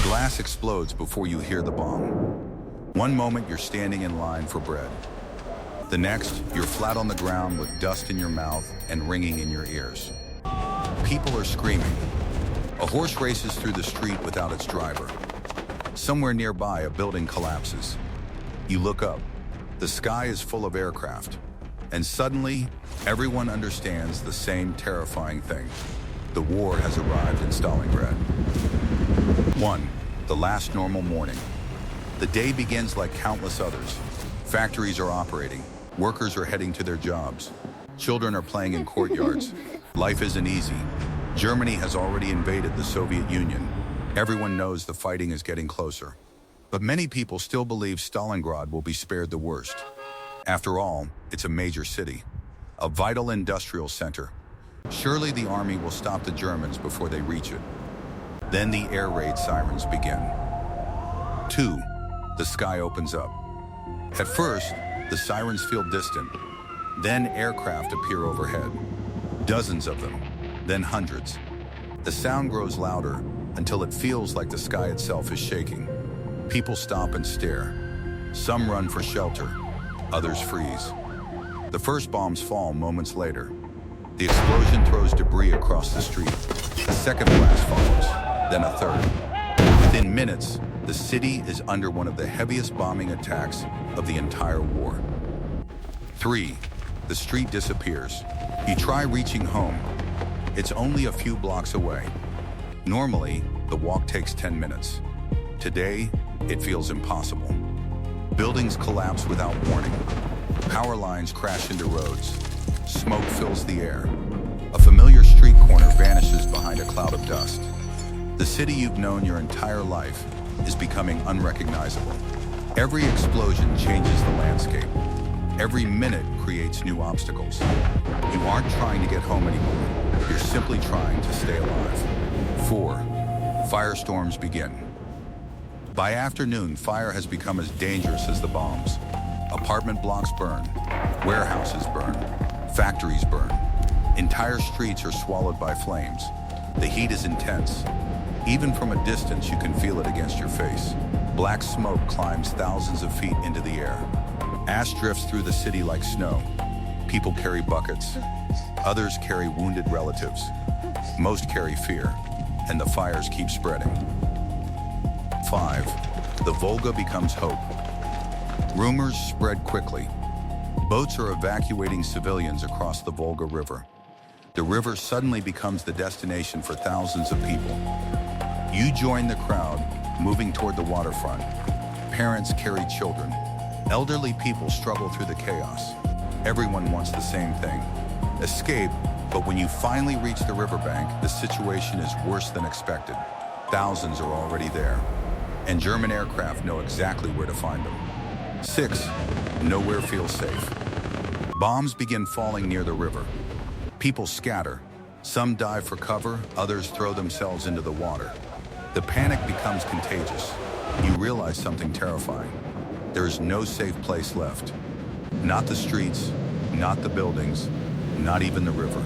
glass explodes before you hear the bomb. One moment you're standing in line for bread. The next, you're flat on the ground with dust in your mouth and ringing in your ears. People are screaming. A horse races through the street without its driver. Somewhere nearby, a building collapses. You look up. The sky is full of aircraft. And suddenly, everyone understands the same terrifying thing. The war has arrived in Stalingrad. 1. The last normal morning. The day begins like countless others. Factories are operating. Workers are heading to their jobs. Children are playing in courtyards. Life isn't easy. Germany has already invaded the Soviet Union. Everyone knows the fighting is getting closer. But many people still believe Stalingrad will be spared the worst. After all, it's a major city, a vital industrial center. Surely the army will stop the Germans before they reach it. Then the air raid sirens begin. 2. The sky opens up. At first, the sirens feel distant. Then aircraft appear overhead. Dozens of them, then hundreds. The sound grows louder until it feels like the sky itself is shaking. People stop and stare. Some run for shelter, others freeze. The first bombs fall moments later. The explosion throws debris across the street. A second blast follows, then a third. Within minutes, the city is under one of the heaviest bombing attacks of the entire war. 3. The street disappears. You try reaching home. It's only a few blocks away. Normally, the walk takes 10 minutes. Today, it feels impossible. Buildings collapse without warning. Power lines crash into roads. Smoke fills the air. A familiar street corner vanishes behind a cloud of dust. The city you've known your entire life is becoming unrecognizable. Every explosion changes the landscape. Every minute creates new obstacles. You aren't trying to get home anymore. You're simply trying to stay alive. 4. Firestorms begin. By afternoon, fire has become as dangerous as the bombs. Apartment blocks burn. Warehouses burn. Factories burn. Entire streets are swallowed by flames. The heat is intense. Even from a distance, you can feel it against your face. Black smoke climbs thousands of feet into the air. Ash drifts through the city like snow. People carry buckets. Others carry wounded relatives. Most carry fear, and the fires keep spreading. 5. The Volga becomes hope. Rumors spread quickly. Boats are evacuating civilians across the Volga River. The river suddenly becomes the destination for thousands of people. You join the crowd, moving toward the waterfront. Parents carry children. Elderly people struggle through the chaos. Everyone wants the same thing: escape, but when you finally reach the riverbank, the situation is worse than expected. Thousands are already there, and German aircraft know exactly where to find them. 6. Nowhere feels safe. Bombs begin falling near the river. People scatter. Some dive for cover, others throw themselves into the water. The panic becomes contagious. You realize something terrifying. There is no safe place left. Not the streets, not the buildings, not even the river.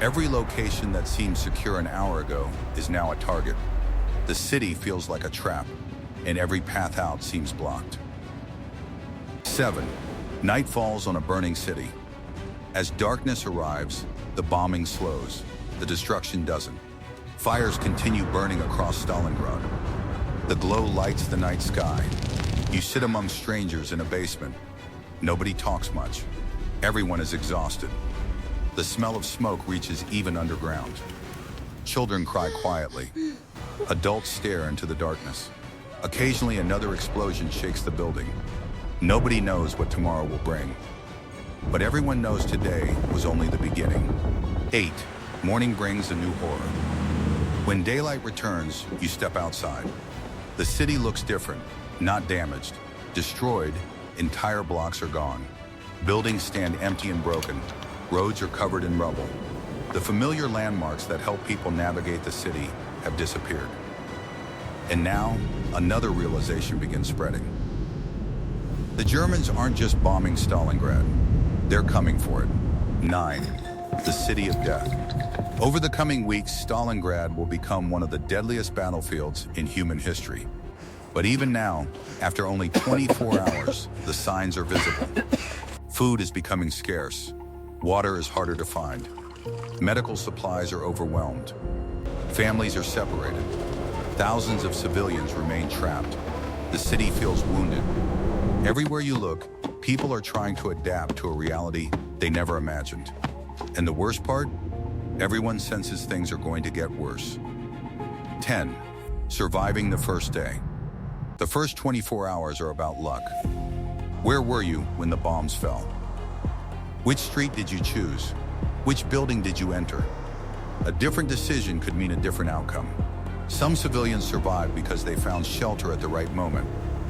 Every location that seemed secure an hour ago is now a target. The city feels like a trap, and every path out seems blocked. 7. Night falls on a burning city. As darkness arrives, the bombing slows. The destruction doesn't. Fires continue burning across Stalingrad. The glow lights the night sky. You sit among strangers in a basement. Nobody talks much. Everyone is exhausted. The smell of smoke reaches even underground. Children cry quietly. Adults stare into the darkness. Occasionally, another explosion shakes the building. Nobody knows what tomorrow will bring. But everyone knows today was only the beginning. 8. Morning brings a new horror. When daylight returns, you step outside. The city looks different, not damaged. Destroyed, entire blocks are gone. Buildings stand empty and broken. Roads are covered in rubble. The familiar landmarks that help people navigate the city have disappeared. And now, another realization begins spreading. The Germans aren't just bombing Stalingrad. They're coming for it. 9. The city of death. Over the coming weeks, Stalingrad will become one of the deadliest battlefields in human history. But even now, after only 24 hours, the signs are visible. Food is becoming scarce. Water is harder to find. Medical supplies are overwhelmed. Families are separated. Thousands of civilians remain trapped. The city feels wounded. Everywhere you look, people are trying to adapt to a reality they never imagined. And the worst part? Everyone senses things are going to get worse. 10. Surviving the first day. The first 24 hours are about luck. Where were you when the bombs fell? Which street did you choose? Which building did you enter? A different decision could mean a different outcome. Some civilians survive because they found shelter at the right moment.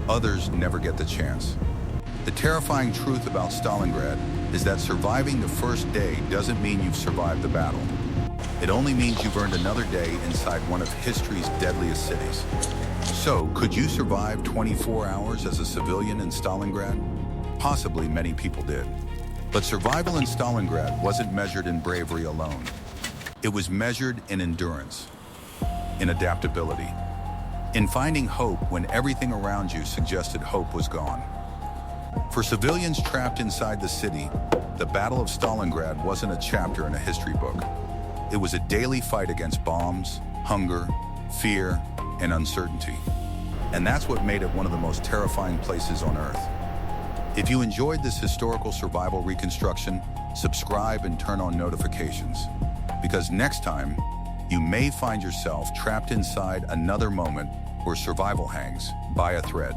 Others never get the chance. The terrifying truth about Stalingrad is that surviving the first day doesn't mean you've survived the battle. It only means you've earned another day inside one of history's deadliest cities. So, could you survive 24 hours as a civilian in Stalingrad? Possibly many people did. But survival in Stalingrad wasn't measured in bravery alone. It was measured in endurance, in adaptability, in finding hope when everything around you suggested hope was gone. For civilians trapped inside the city, the Battle of Stalingrad wasn't a chapter in a history book. It was a daily fight against bombs, hunger, fear, and uncertainty. And that's what made it one of the most terrifying places on Earth. If you enjoyed this historical survival reconstruction, subscribe and turn on notifications. Because next time, you may find yourself trapped inside another moment where survival hangs by a thread.